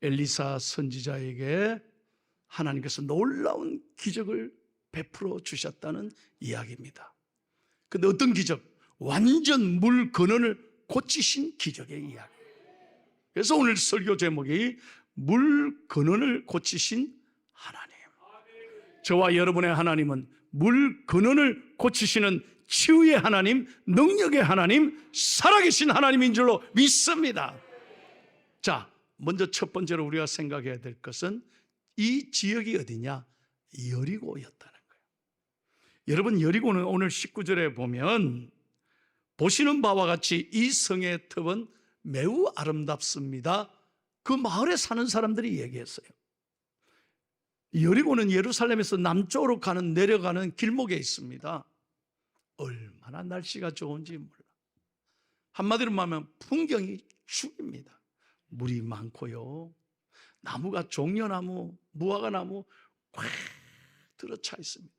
엘리사 선지자에게 하나님께서 놀라운 기적을 베풀어 주셨다는 이야기입니다. 근데 어떤 기적? 완전 물 근원을 고치신 기적의 이야기. 그래서 오늘 설교 제목이 물 근원을 고치신 하나님. 저와 여러분의 하나님은 물 근원을 고치시는 치유의 하나님, 능력의 하나님, 살아계신 하나님인 줄로 믿습니다. 자, 먼저 첫 번째로 우리가 생각해야 될 것은 이 지역이 어디냐? 여리고였다는 거예요. 여러분, 여리고는 오늘 19절에 보면 보시는 바와 같이 이 성의 탑은 매우 아름답습니다. 그 마을에 사는 사람들이 얘기했어요. 여리고는 예루살렘에서 남쪽으로 내려가는 길목에 있습니다. 얼마나 날씨가 좋은지 몰라. 한마디로 말하면 풍경이 죽입니다. 물이 많고요, 나무가 종려나무, 무화과나무 꽉 들어차 있습니다.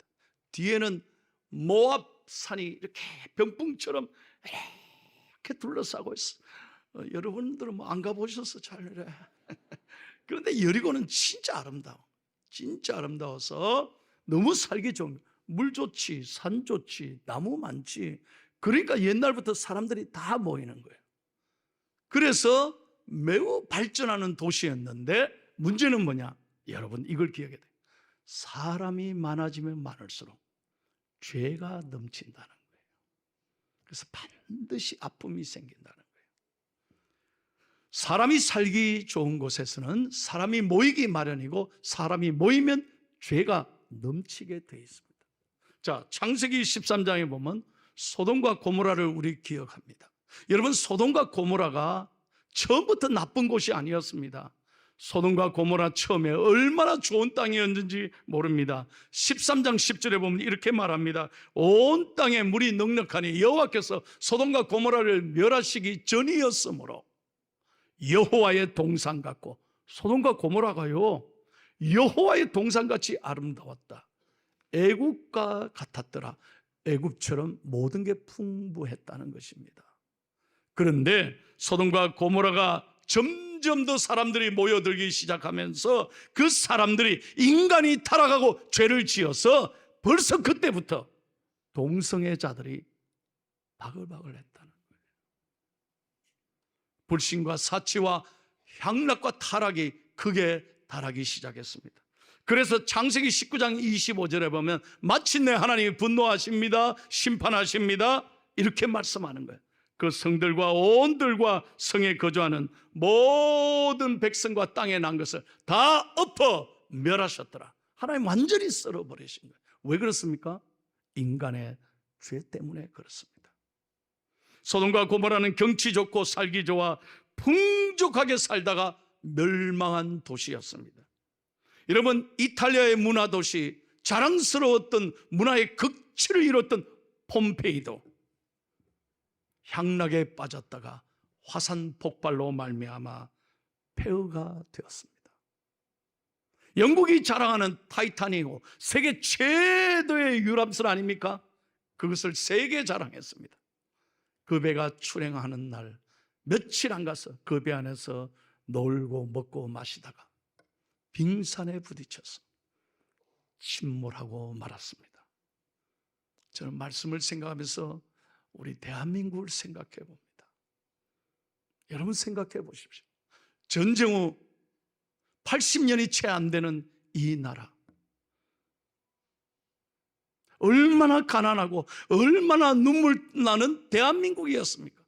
뒤에는 모압 산이 이렇게 병풍처럼 이렇게 둘러싸고 있어요. 여러분들은 뭐 안 가보셔서 잘 그래. 그런데 여리고는 진짜 아름다워. 진짜 아름다워서 너무 살기 좋은, 물 좋지, 산 좋지, 나무 많지. 그러니까 옛날부터 사람들이 다 모이는 거예요. 그래서 매우 발전하는 도시였는데 문제는 뭐냐? 여러분, 이걸 기억해야 돼요. 사람이 많아지면 많을수록 죄가 넘친다는 거예요. 그래서 반드시 아픔이 생긴다는 거예요. 사람이 살기 좋은 곳에서는 사람이 모이기 마련이고, 사람이 모이면 죄가 넘치게 되어 있습니다. 자, 창세기 13장에 보면 소돔과 고모라를 우리 기억합니다. 여러분, 소돔과 고모라가 처음부터 나쁜 곳이 아니었습니다. 소돔과 고모라 처음에 얼마나 좋은 땅이었는지 모릅니다. 13장 10절에 보면 이렇게 말합니다. 온 땅에 물이 넉넉하니 여호와께서 소돔과 고모라를 멸하시기 전이었으므로 여호와의 동산 같고, 소돔과 고모라가요 여호와의 동산같이 아름다웠다. 애국과 같았더라. 애국처럼 모든 게 풍부했다는 것입니다. 그런데 소돔과 고모라가 점점 더 사람들이 모여들기 시작하면서 그 사람들이 인간이 타락하고 죄를 지어서 벌써 그때부터 동성애자들이 바글바글 했다는 거예요. 불신과 사치와 향락과 타락이 극에 달하기 시작했습니다. 그래서 창세기 19장 25절에 보면 마침내 하나님이 분노하십니다, 심판하십니다, 이렇게 말씀하는 거예요. 그 성들과 온들과 성에 거주하는 모든 백성과 땅에 난 것을 다 엎어 멸하셨더라. 하나님 완전히 썰어버리신 거예요. 왜 그렇습니까? 인간의 죄 때문에 그렇습니다. 소돔과 고모라는 경치 좋고 살기 좋아 풍족하게 살다가 멸망한 도시였습니다. 여러분, 이탈리아의 문화도시, 자랑스러웠던 문화의 극치를 이뤘던 폼페이도 향락에 빠졌다가 화산 폭발로 말미암아 폐허가 되었습니다. 영국이 자랑하는 타이타닉, 세계 최대의 유람선 아닙니까? 그것을 세계 자랑했습니다. 그 배가 출항하는 날 며칠 안 가서 그 배 안에서 놀고 먹고 마시다가 빙산에 부딪혀서 침몰하고 말았습니다. 저는 말씀을 생각하면서 우리 대한민국을 생각해 봅니다. 여러분, 생각해 보십시오. 전쟁 후 80년이 채 안 되는 이 나라, 얼마나 가난하고 얼마나 눈물 나는 대한민국이었습니까?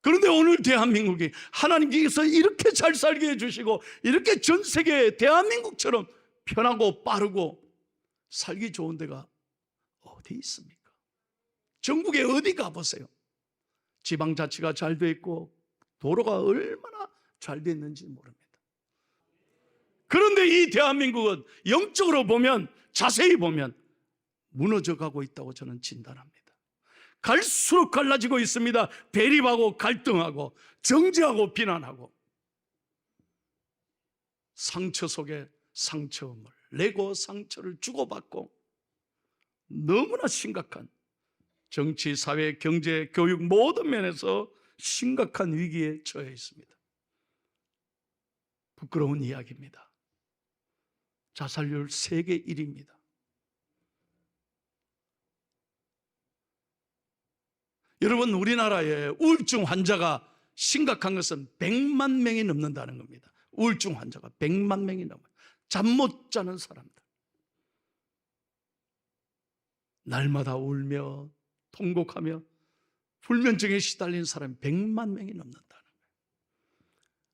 그런데 오늘 대한민국이 하나님께서 이렇게 잘 살게 해주시고, 이렇게 전 세계 대한민국처럼 편하고 빠르고 살기 좋은 데가 어디 있습니까? 전국에 어디 가보세요. 지방자치가 잘 돼 있고 도로가 얼마나 잘 돼 있는지 모릅니다. 그런데 이 대한민국은 영적으로 보면, 자세히 보면 무너져 가고 있다고 저는 진단합니다. 갈수록 갈라지고 있습니다. 대립하고 갈등하고 정죄하고 비난하고, 상처 속에 상처를 내고 상처를 주고받고, 너무나 심각한 정치, 사회, 경제, 교육 모든 면에서 심각한 위기에 처해 있습니다. 부끄러운 이야기입니다. 자살률 세계 1위입니다. 여러분, 우리나라에 우울증 환자가 심각한 것은 100만 명이 넘는다는 겁니다. 우울증 환자가 100만 명이 넘어요. 잠 못 자는 사람들, 날마다 울며 통곡하며 불면증에 시달린 사람이 100만 명이 넘는다는 거예요.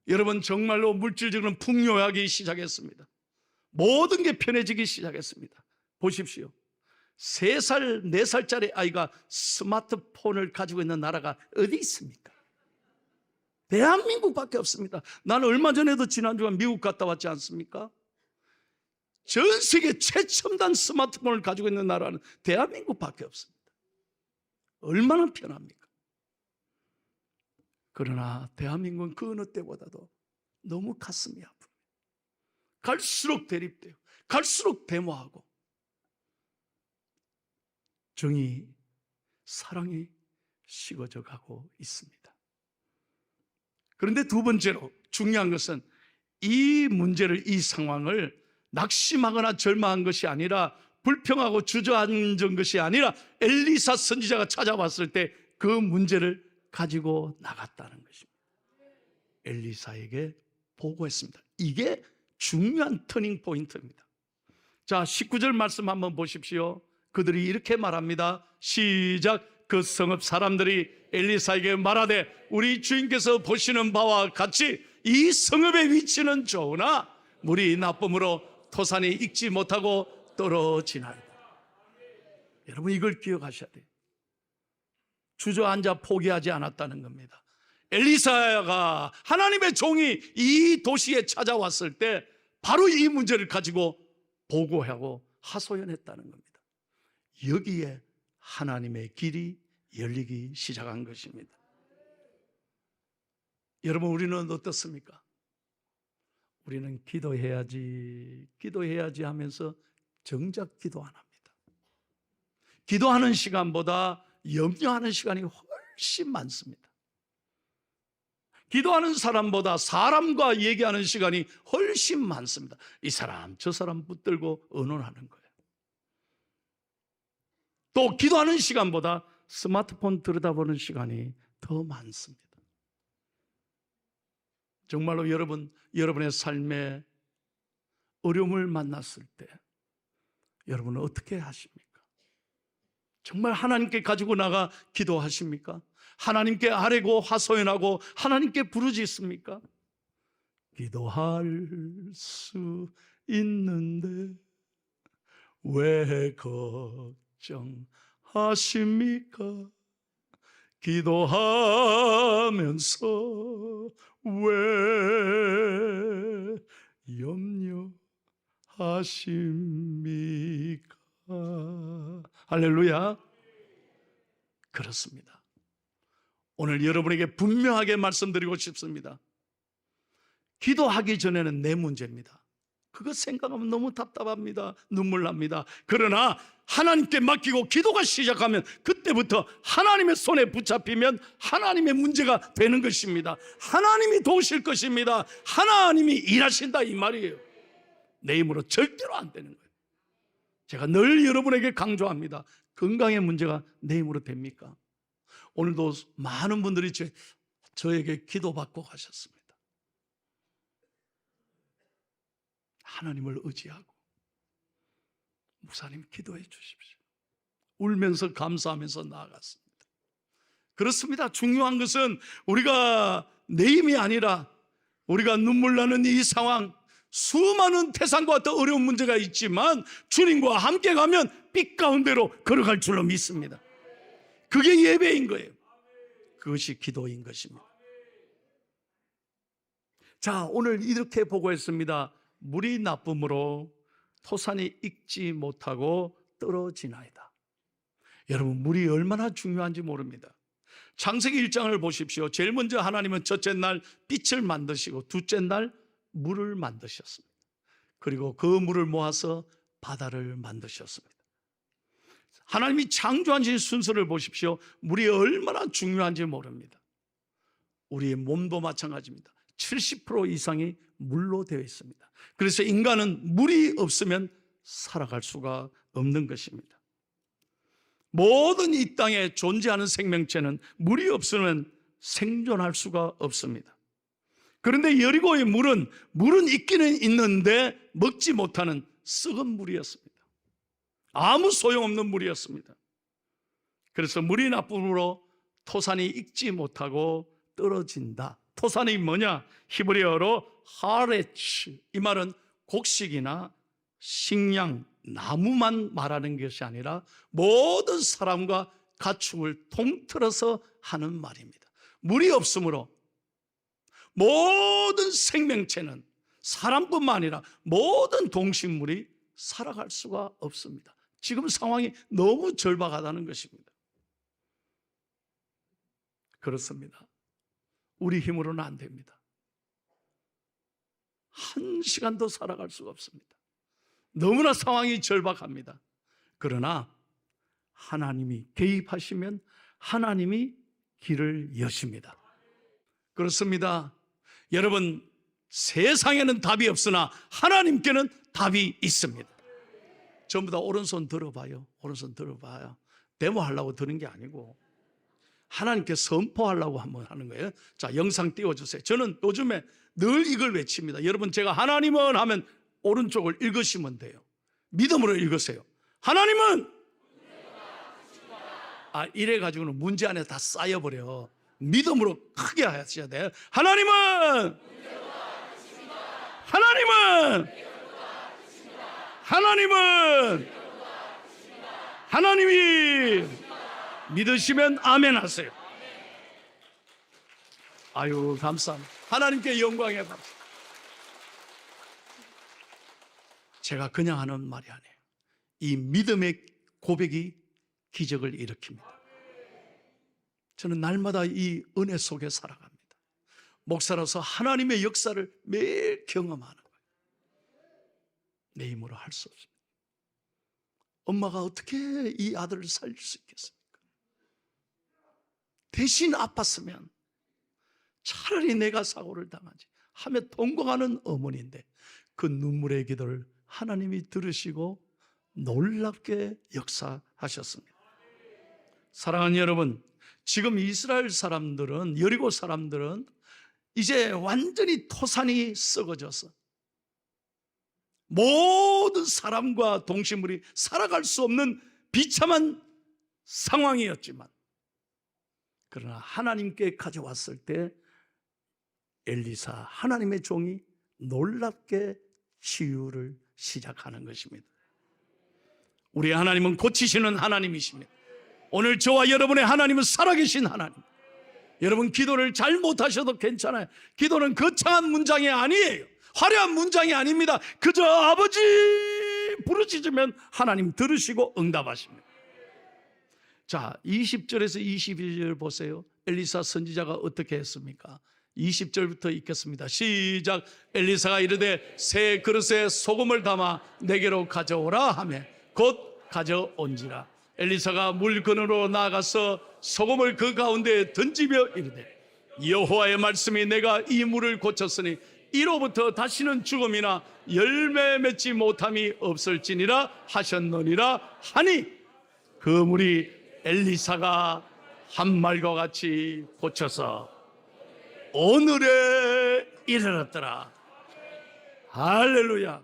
여러분, 정말로 물질적으로 풍요하기 시작했습니다. 모든 게 편해지기 시작했습니다. 보십시오. 3살, 4살짜리 아이가 스마트폰을 가지고 있는 나라가 어디 있습니까? 대한민국밖에 없습니다. 나는 얼마 전에도 지난주에 미국 갔다 왔지 않습니까? 전 세계 최첨단 스마트폰을 가지고 있는 나라는 대한민국밖에 없습니다. 얼마나 편합니까? 그러나 대한민국은 그 어느 때보다도 너무 가슴이 아픕니다. 갈수록 대립돼요. 갈수록 데모하고 정의, 사랑이 식어져 가고 있습니다. 그런데 두 번째로 중요한 것은 이 문제를, 이 상황을 낙심하거나 절망한 것이 아니라, 불평하고 주저앉은 것이 아니라 엘리사 선지자가 찾아왔을 때 그 문제를 가지고 나갔다는 것입니다. 엘리사에게 보고했습니다. 이게 중요한 터닝 포인트입니다. 자, 19절 말씀 한번 보십시오. 그들이 이렇게 말합니다. 시작. 그 성읍 사람들이 엘리사에게 말하되 우리 주인께서 보시는 바와 같이 이 성읍의 위치는 좋으나 물이 나쁨으로 토산이 익지 못하고 떨어지나이다. 여러분, 이걸 기억하셔야 돼요. 주저앉아 포기하지 않았다는 겁니다. 엘리사가, 하나님의 종이 이 도시에 찾아왔을 때 바로 이 문제를 가지고 보고하고 하소연했다는 겁니다. 여기에 하나님의 길이 열리기 시작한 것입니다. 여러분, 우리는 어떻습니까? 우리는 기도해야지 하면서 정작 기도 안 합니다. 기도하는 시간보다 염려하는 시간이 훨씬 많습니다. 기도하는 사람보다 사람과 얘기하는 시간이 훨씬 많습니다. 이 사람 저 사람 붙들고 의논하는 거예요. 또 기도하는 시간보다 스마트폰 들여다보는 시간이 더 많습니다. 정말로 여러분의 삶에 어려움을 만났을 때 여러분은 어떻게 하십니까? 정말 하나님께 가지고 나가 기도하십니까? 하나님께 아뢰고 하소연하고 하나님께 부르짖습니까? 기도할 수 있는데 왜 걱정하십니까? 기도하면서 왜 염려하십니까? 할렐루야. 그렇습니다. 오늘 여러분에게 분명하게 말씀드리고 싶습니다. 기도하기 전에는 내 문제입니다. 그거 생각하면 너무 답답합니다. 눈물 납니다. 그러나 하나님께 맡기고 기도가 시작하면 그때부터 하나님의 손에 붙잡히면 하나님의 문제가 되는 것입니다. 하나님이 도우실 것입니다. 하나님이 일하신다, 이 말이에요. 내 힘으로 절대로 안 되는 거예요. 제가 늘 여러분에게 강조합니다. 건강의 문제가 내 힘으로 됩니까? 오늘도 많은 분들이 저에게 기도받고 가셨습니다. 하나님을 의지하고 목사님 기도해 주십시오. 울면서 감사하면서 나아갔습니다. 그렇습니다. 중요한 것은 우리가 내 힘이 아니라 우리가 눈물 나는 이 상황, 수많은 태산과 같은 어려운 문제가 있지만 주님과 함께 가면 빛 가운데로 걸어갈 줄로 믿습니다. 그게 예배인 거예요. 그것이 기도인 것입니다. 자, 오늘 이렇게 보고했습니다. 물이 나쁨으로 토산이 익지 못하고 떨어지나이다. 여러분, 물이 얼마나 중요한지 모릅니다. 창세기 1장을 보십시오. 제일 먼저 하나님은 첫째 날 빛을 만드시고 둘째 날 물을 만드셨습니다. 그리고 그 물을 모아서 바다를 만드셨습니다. 하나님이 창조하신 순서를 보십시오. 물이 얼마나 중요한지 모릅니다. 우리의 몸도 마찬가지입니다. 70% 이상이 물로 되어 있습니다. 그래서 인간은 물이 없으면 살아갈 수가 없는 것입니다. 모든 이 땅에 존재하는 생명체는 물이 없으면 생존할 수가 없습니다. 그런데 여리고의 물은 있기는 있는데 먹지 못하는 썩은 물이었습니다. 아무 소용없는 물이었습니다. 그래서 물이 나쁨으로 토산이 익지 못하고 떨어진다. 토산이 뭐냐? 히브리어로 하레츠. 이 말은 곡식이나 식량, 나무만 말하는 것이 아니라 모든 사람과 가축을 통틀어서 하는 말입니다. 물이 없으므로 모든 생명체는 사람뿐만 아니라 모든 동식물이 살아갈 수가 없습니다. 지금 상황이 너무 절박하다는 것입니다. 그렇습니다. 우리 힘으로는 안 됩니다. 한 시간도 살아갈 수가 없습니다. 너무나 상황이 절박합니다. 그러나 하나님이 개입하시면 하나님이 길을 여십니다. 그렇습니다. 여러분, 세상에는 답이 없으나 하나님께는 답이 있습니다. 전부 다 오른손 들어봐요. 오른손 들어봐요. 데모하려고 드는 게 아니고 하나님께 선포하려고 한번 하는 거예요. 자, 영상 띄워주세요. 저는 요즘에 늘 이걸 외칩니다. 여러분, 제가 하나님은 하면 오른쪽을 읽으시면 돼요. 믿음으로 읽으세요. 하나님은 이래가지고는 문제 안에 다 쌓여버려. 믿음으로 크게 하셔야 돼요. 하나님은 하나님이 믿으시면 아멘 하세요. 아유, 감사합니다. 하나님께 영광의 박수. 제가 그냥 하는 말이 아니에요. 이 믿음의 고백이 기적을 일으킵니다. 저는 날마다 이 은혜 속에 살아갑니다. 목사로서 하나님의 역사를 매일 경험하는 거예요. 내 힘으로 할 수 없습니다. 엄마가 어떻게 이 아들을 살릴 수 있겠습니까? 대신 아팠으면 차라리 내가 사고를 당하지 하며 통곡하는 어머니인데 그 눈물의 기도를 하나님이 들으시고 놀랍게 역사하셨습니다. 사랑하는 여러분, 지금 이스라엘 사람들은, 여리고 사람들은 이제 완전히 토산이 썩어져서 모든 사람과 동식물이 살아갈 수 없는 비참한 상황이었지만, 그러나 하나님께 가져왔을 때 엘리사, 하나님의 종이 놀랍게 치유를 시작하는 것입니다. 우리 하나님은 고치시는 하나님이십니다. 오늘 저와 여러분의 하나님은 살아계신 하나님. 여러분, 기도를 잘 못하셔도 괜찮아요. 기도는 거창한 문장이 아니에요. 화려한 문장이 아닙니다. 그저 아버지 부르짖으면 하나님 들으시고 응답하십니다. 자, 20절에서 22절 보세요. 엘리사 선지자가 어떻게 했습니까? 20절부터 읽겠습니다. 시작. 엘리사가 이르되 새 그릇에 소금을 담아 내게로 가져오라 하며 곧 가져온지라. 엘리사가 물 근으로 나아가서 소금을 그 가운데 던지며 이르되 여호와의 말씀이 내가 이 물을 고쳤으니 이로부터 다시는 죽음이나 열매 맺지 못함이 없을지니라 하셨느니라 하니 그 물이 엘리사가 한 말과 같이 고쳐서 오늘에 이르렀더라. 할렐루야.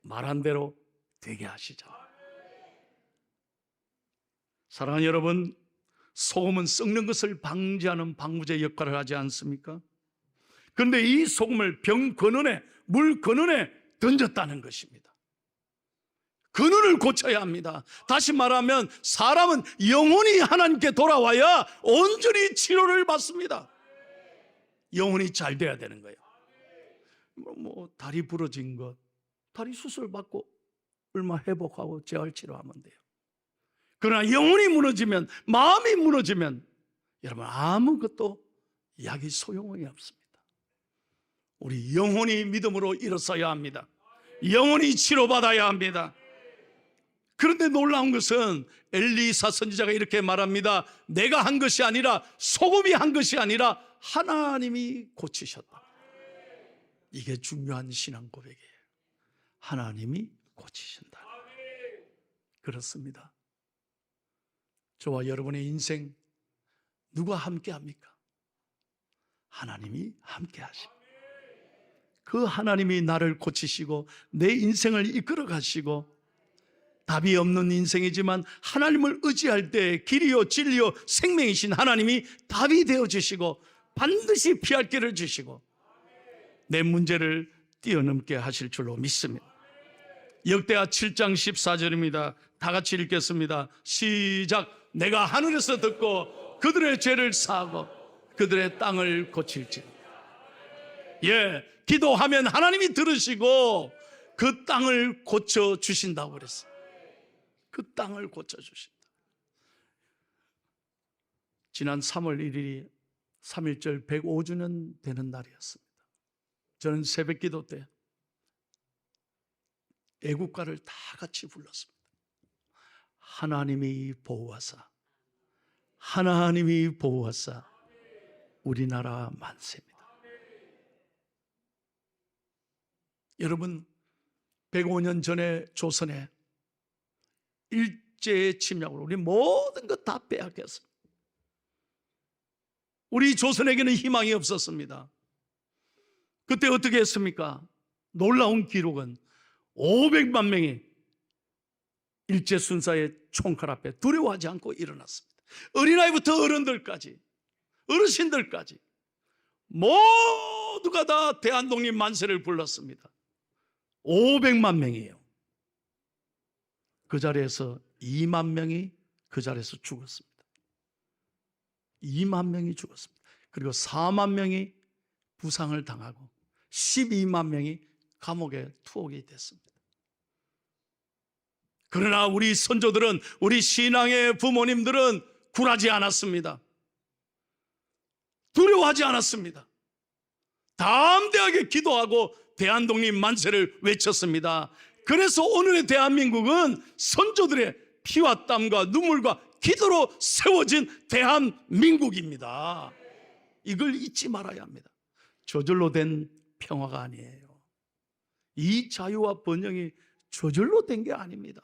말한 대로 되게 하시자. 사랑하는 여러분, 소금은 썩는 것을 방지하는 방부제 역할을 하지 않습니까? 그런데 이 소금을 병 근원에, 물 근원에 던졌다는 것입니다. 근원을 고쳐야 합니다. 다시 말하면 사람은 영혼이 하나님께 돌아와야 온전히 치료를 받습니다. 영혼이 잘 돼야 되는 거예요. 다리 부러진 것, 다리 수술 받고 얼마 회복하고 재활치료하면 돼요. 그러나 영혼이 무너지면, 마음이 무너지면 여러분 아무것도 약이 소용이 없습니다. 우리 영혼이 믿음으로 일어서야 합니다. 영혼이 치료받아야 합니다. 그런데 놀라운 것은 엘리사 선지자가 이렇게 말합니다. 내가 한 것이 아니라, 소금이 한 것이 아니라 하나님이 고치셨다. 이게 중요한 신앙 고백이에요. 하나님이 고치신다. 그렇습니다. 저와 여러분의 인생 누가 함께 합니까? 하나님이 함께 하십니다. 그 하나님이 나를 고치시고 내 인생을 이끌어 가시고, 답이 없는 인생이지만 하나님을 의지할 때 길이요 진리요 생명이신 하나님이 답이 되어주시고 반드시 피할 길을 주시고 내 문제를 뛰어넘게 하실 줄로 믿습니다. 역대하 7장 14절입니다. 다 같이 읽겠습니다. 시작. 내가 하늘에서 듣고 그들의 죄를 사하고 그들의 땅을 고칠지. 예, 기도하면 하나님이 들으시고 그 땅을 고쳐주신다고 그랬어요. 그 땅을 고쳐주신다. 지난 3월 1일이 3.1절 105주년 되는 날이었습니다. 저는 새벽 기도 때 애국가를 다 같이 불렀습니다. 하나님이 보호하사, 하나님이 보호하사 우리나라 만세입니다. 여러분, 105년 전에 조선에 일제의 침략으로 우리 모든 것 다 빼앗겼습니다. 우리 조선에게는 희망이 없었습니다. 그때 어떻게 했습니까? 놀라운 기록은 500만 명이 일제 순사의 총칼 앞에 두려워하지 않고 일어났습니다. 어린아이부터 어른들까지, 어르신들까지 모두가 다 대한독립 만세를 불렀습니다. 500만 명이에요. 그 자리에서 2만 명이 그 자리에서 죽었습니다. 2만 명이 죽었습니다. 그리고 4만 명이 부상을 당하고 12만 명이 감옥에 투옥이 됐습니다. 그러나 우리 선조들은, 우리 신앙의 부모님들은 굴하지 않았습니다. 두려워하지 않았습니다. 담대하게 기도하고 대한독립 만세를 외쳤습니다. 그래서 오늘의 대한민국은 선조들의 피와 땀과 눈물과 기도로 세워진 대한민국입니다. 이걸 잊지 말아야 합니다. 저절로 된 평화가 아니에요. 이 자유와 번영이 저절로 된 게 아닙니다.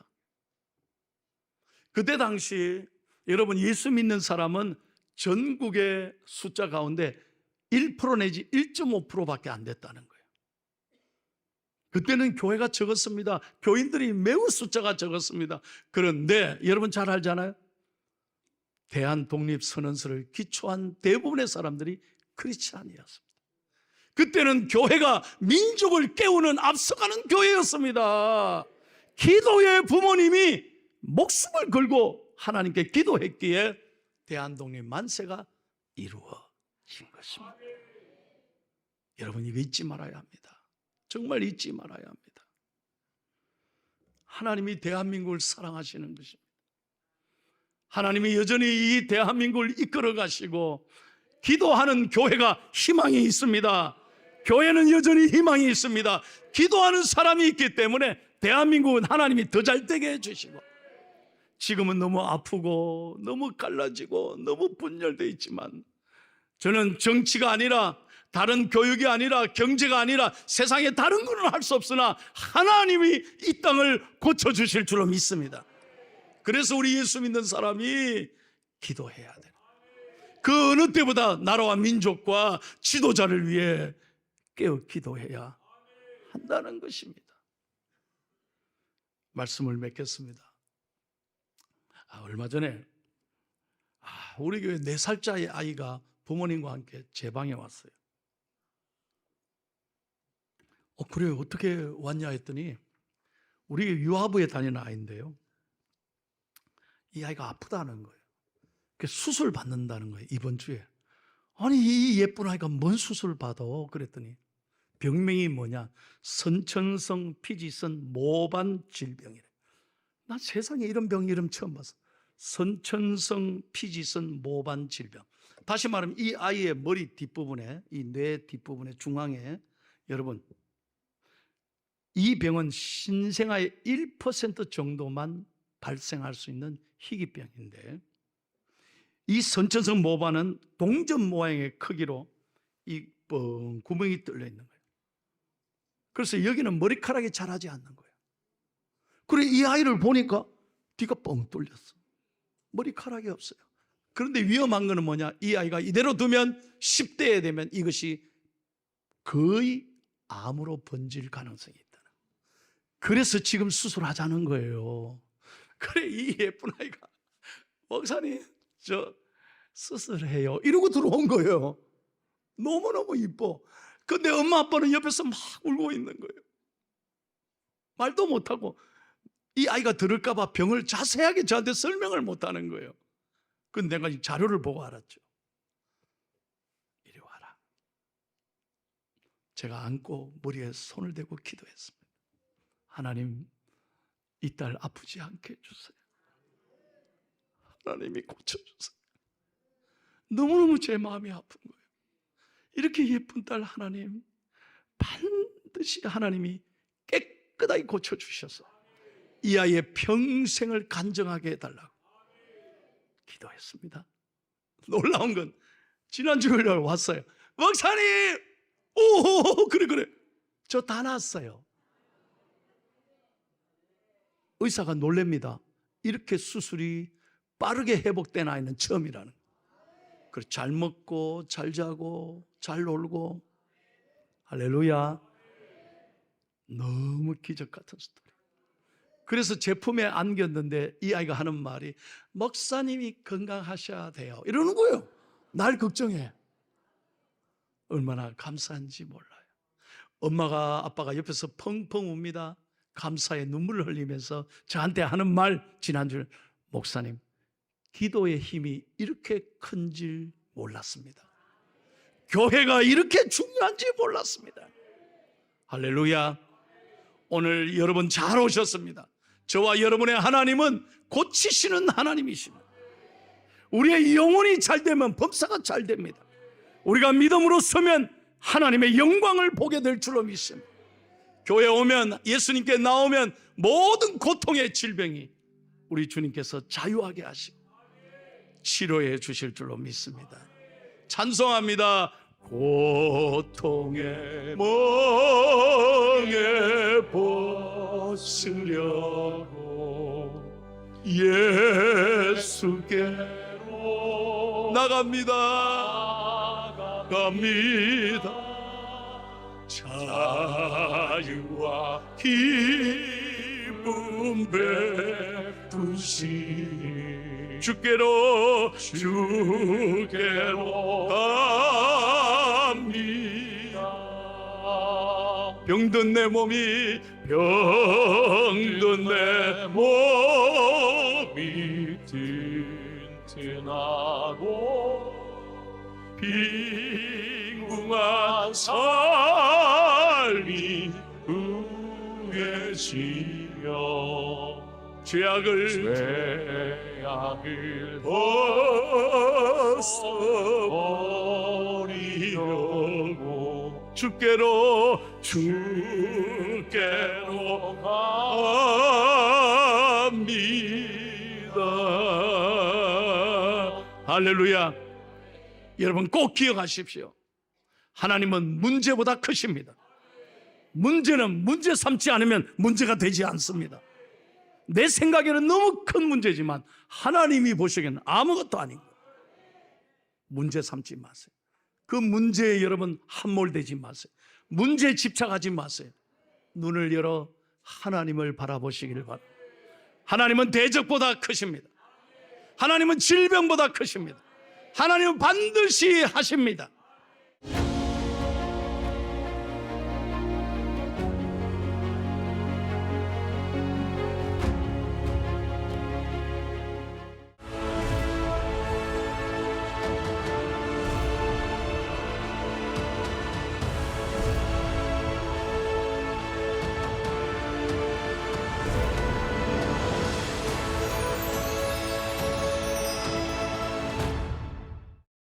그때 당시 여러분, 예수 믿는 사람은 전국의 숫자 가운데 1% 내지 1.5%밖에 안 됐다는 거예요. 그때는 교회가 적었습니다. 교인들이 매우 숫자가 적었습니다. 그런데 여러분 잘 알잖아요. 대한독립선언서를 기초한 대부분의 사람들이 크리스찬이었습니다. 그때는 교회가 민족을 깨우는 앞서가는 교회였습니다. 기도의 부모님이 목숨을 걸고 하나님께 기도했기에 대한독립 만세가 이루어진 것입니다. 여러분, 이거 잊지 말아야 합니다. 정말 잊지 말아야 합니다. 하나님이 대한민국을 사랑하시는 것입니다. 하나님이 여전히 이 대한민국을 이끌어 가시고, 기도하는 교회가 희망이 있습니다. 교회는 여전히 희망이 있습니다. 기도하는 사람이 있기 때문에 대한민국은 하나님이 더 잘되게 해주시고, 지금은 너무 아프고 너무 갈라지고 너무 분열되어 있지만, 저는 정치가 아니라, 다른 교육이 아니라, 경제가 아니라, 세상에 다른 것은 할 수 없으나 하나님이 이 땅을 고쳐주실 줄로 믿습니다. 그래서 우리 예수 믿는 사람이 기도해야 돼요. 그 어느 때보다 나라와 민족과 지도자를 위해 깨어 기도해야 한다는 것입니다. 말씀을 맺겠습니다. 얼마 전에 우리 교회 4살짜리 아이가 부모님과 함께 제 방에 왔어요. 그래요? 어떻게 왔냐 했더니, 우리 유아부에 다니는 아이인데요, 이 아이가 아프다는 거예요. 수술 받는다는 거예요, 이번 주에. 아니, 이 예쁜 아이가 뭔 수술 받아? 그랬더니 병명이 뭐냐? 선천성 피지성 모반 질병이래. 나 세상에 이런 병 이름 처음 봤어. 선천성 피지성 모반 질병. 다시 말하면 이 아이의 머리 뒷부분에, 이 뇌 뒷부분에 중앙에, 여러분, 이 병은 신생아의 1% 정도만 발생할 수 있는 희귀병인데, 이 선천성 모반은 동전 모양의 크기로 이 구멍이 뚫려 있는 거예요. 그래서 여기는 머리카락이 자라지 않는 거예요. 그래, 이 아이를 보니까 뒤가 뻥 뚫렸어. 머리카락이 없어요. 그런데 위험한 거는 뭐냐? 이 아이가 이대로 두면 10대에 되면 이것이 거의 암으로 번질 가능성이 있다는 거예요. 그래서 지금 수술하자는 거예요. 그래, 이 예쁜 아이가 목사님 저 수술해요 이러고 들어온 거예요. 너무너무 이뻐. 근데 엄마 아빠는 옆에서 막 울고 있는 거예요. 말도 못하고 이 아이가 들을까 봐 병을 자세하게 저한테 설명을 못하는 거예요. 근데 내가 이 자료를 보고 알았죠. 이리 와라. 제가 안고 머리에 손을 대고 기도했습니다. 하나님, 이 딸 아프지 않게 해주세요. 하나님이 고쳐주세요. 너무너무 제 마음이 아픈 거예요. 이렇게 예쁜 딸 하나님, 반드시 하나님이 깨끗하게 고쳐주셔서 이 아이의 평생을 간증하게 해달라고 기도했습니다. 놀라운 건 지난 주일날 왔어요. 목사님, 오, 그래 저 다 났어요. 의사가 놀랍니다. 이렇게 수술이 빠르게 회복된 아이는 처음이라는 거예요. 그래서 잘 먹고 잘 자고 잘 놀고, 할렐루야. 너무 기적 같은 스토리. 그래서 제품에 안겼는데 이 아이가 하는 말이 목사님이 건강하셔야 돼요 이러는 거예요. 날 걱정해. 얼마나 감사한지 몰라요. 엄마가 아빠가 옆에서 펑펑 웁니다. 감사의 눈물을 흘리면서 저한테 하는 말, 지난주 목사님 기도의 힘이 이렇게 큰 줄 몰랐습니다. 교회가 이렇게 중요한지 몰랐습니다. 할렐루야. 오늘 여러분 잘 오셨습니다. 저와 여러분의 하나님은 고치시는 하나님이십니다. 우리의 영혼이 잘 되면 범사가 잘 됩니다. 우리가 믿음으로 서면 하나님의 영광을 보게 될 줄로 믿습니다. 교회 오면, 예수님께 나오면 모든 고통의 질병이 우리 주님께서 자유하게 하시고 치료해 주실 줄로 믿습니다. 찬송합니다. 고통의 멍에 벗으려고 예수께로 나갑니다. 자유와 기쁨 베푸시 주께로 갑니다. 병든 내 몸이 튼튼하고 빈궁한 삶이 구해지며 죄악을 벗어버리려고 주께로 갑니다. 할렐루야. 여러분 꼭 기억하십시오. 하나님은 문제보다 크십니다. 문제는 문제 삼지 않으면 문제가 되지 않습니다. 내 생각에는 너무 큰 문제지만 하나님이 보시기에는 아무것도 아닌 거예요. 문제 삼지 마세요. 그 문제에 여러분 함몰되지 마세요. 문제에 집착하지 마세요. 눈을 열어 하나님을 바라보시기를 바랍니다. 하나님은 대적보다 크십니다. 하나님은 질병보다 크십니다. 하나님은 반드시 하십니다.